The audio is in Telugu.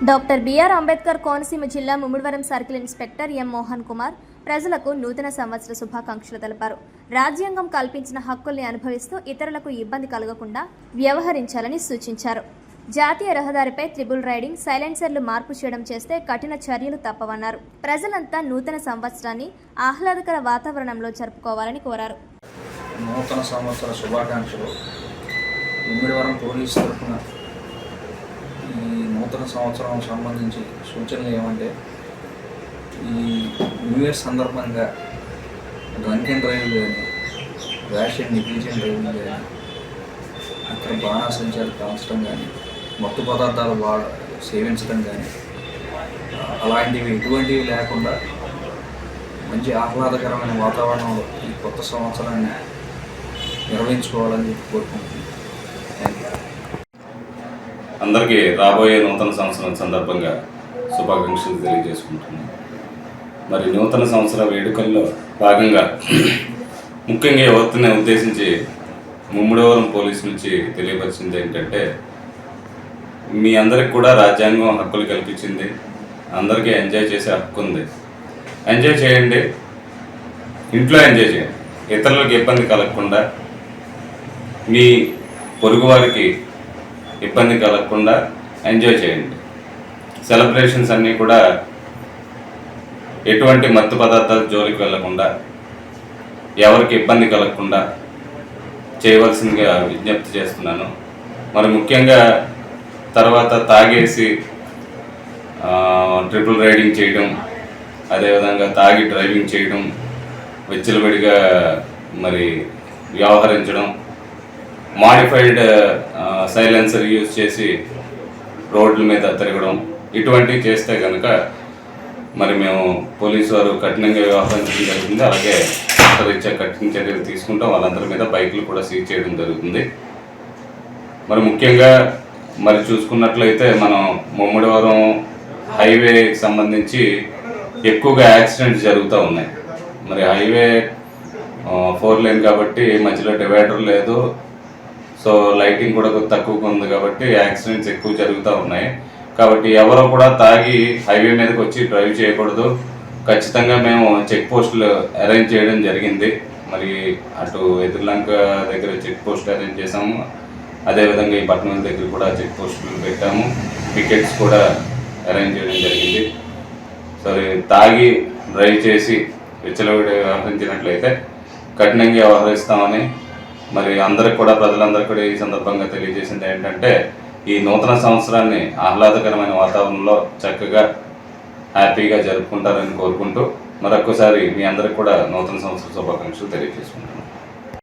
డాక్టర్ బిఆర్ అంబేద్కర్ కోనసీమ జిల్లా Mummidivaram circle inspector M Mohan Kumar ప్రజలకు నూతన సంవత్సర శుభాకాంక్షలు తెలిపారు. రాజ్యాంగం కల్పించిన హక్కుల్ని అనుభవిస్తూ ఇతరులకు ఇబ్బంది కలగకుండా వ్యవహరించాలని సూచించారు. జాతీయ రహదారిపై త్రిబుల్ రైడింగ్, సైలెన్సర్లు మార్పు చేయడం చేస్తే కఠిన చర్యలు తప్పవన్నారు. ప్రజలంతా నూతన సంవత్సరాన్ని ఆహ్లాదకర వాతావరణంలో జరుపుకోవాలని కోరారు. నూతన సంవత్సర శుభాకాంక్షలు. ముమ్మిడివరం పోలీసు తరఫున ఈ నూతన సంవత్సరం సంబంధించి సూచనలు ఏమంటే, ఈ న్యూ ఇయర్ సందర్భంగా డ్రంక్ అండ్ డ్రైవ్ కానీ, ర్యాష్ అండ్ నెగ్లిజెంట్ డ్రైవింగ్ కానీ, అక్కడ బాణాసంచాలు కాల్చడం కానీ, మత్తు పదార్థాలు సేవించడం కానీ, అలాంటివి ఎటువంటివి లేకుండా మంచి ఆహ్లాదకరమైన వాతావరణంలో ఈ కొత్త సంవత్సరాన్ని నిర్వహించుకోవాలని కోరుకుంటున్నాను. అందరికీ రాబోయే నూతన సంవత్సరం సందర్భంగా శుభాకాంక్షలు తెలియజేసుకుంటున్నాను. మరి నూతన సంవత్సర వేడుకల్లో భాగంగా ముఖ్యంగా యువతని ఉద్దేశించి ముమ్మిడివరం పోలీసు నుంచి తెలియపరిచింది ఏంటంటే, మీ అందరికి కూడా రాజ్యాంగం హక్కులు కల్పించింది. అందరికీ ఎంజాయ్ చేసే హక్కు ఉంది. ఎంజాయ్ చేయండి, ఇంట్లో ఎంజాయ్ చేయండి. ఇతరులకు ఇబ్బంది కలగకుండా, మీ పొరుగు వారికి ఇబ్బంది కలగకుండా ఎంజాయ్ చేయండి. సెలబ్రేషన్స్ అన్నీ కూడా ఎటువంటి మత్తు పదార్థాల జోలికి వెళ్లకుండా, ఎవరికి ఇబ్బంది కలగకుండా చేయవలసిందిగా విజ్ఞప్తి చేస్తున్నాను. మరి ముఖ్యంగా తర్వాత తాగేసి ట్రిపుల్ రైడింగ్ చేయడం, అదేవిధంగా తాగి డ్రైవింగ్ చేయడం, విచ్చలవిడిగా మరి వ్యవహరించడం, మాడిఫైడ్ సైలెన్సర్ యూజ్ చేసి రోడ్ల మీద తిరగడం, ఇటువంటివి చేస్తే కనుక మరి మేము పోలీసు వారు కఠినంగా వ్యవహరించడం జరుగుతుంది. అలాగే రీత్యా కఠిన చర్యలు తీసుకుంటాం. వాళ్ళందరి మీద బైకులు కూడా సీజ్ చేయడం జరుగుతుంది. మరి ముఖ్యంగా మరి చూసుకున్నట్లయితే మనం ముమ్మిడివరం హైవేకి సంబంధించి ఎక్కువగా యాక్సిడెంట్స్ జరుగుతూ ఉన్నాయి. మరి హైవే 4 లేన్ కాబట్టి మధ్యలో డివైడర్ లేదు, సో లైటింగ్ కూడా తక్కువగా ఉంది కాబట్టి యాక్సిడెంట్స్ ఎక్కువ జరుగుతూ ఉన్నాయి. కాబట్టి ఎవరో కూడా తాగి హైవే మీదకి వచ్చి డ్రైవ్ చేయకూడదు. ఖచ్చితంగా మేము చెక్ పోస్టులు అరేంజ్ చేయడం జరిగింది. మరి అటు ఎదుర్లంక దగ్గర చెక్ పోస్ట్ అరేంజ్ చేసాము, అదేవిధంగా ఈ పట్టణం దగ్గర కూడా చెక్ పోస్టులు పెట్టాము, టికెట్స్ కూడా అరేంజ్ చేయడం జరిగింది. సరే, తాగి డ్రైవ్ చేసి విచ్చలవిడి వ్యవహరించినట్లయితే కఠినంగా వ్యవహరిస్తామని మరి అందరికి కూడా, ప్రజలందరికీ కూడా ఈ సందర్భంగా తెలియజేసింది ఏంటంటే, ఈ నూతన సంవత్సరాన్ని ఆహ్లాదకరమైన వాతావరణంలో చక్కగా హ్యాపీగా జరుపుకుంటారని కోరుకుంటూ మరొకసారి మీ అందరికి కూడా నూతన సంవత్సర శుభాకాంక్షలు తెలియజేసుకుంటున్నాను.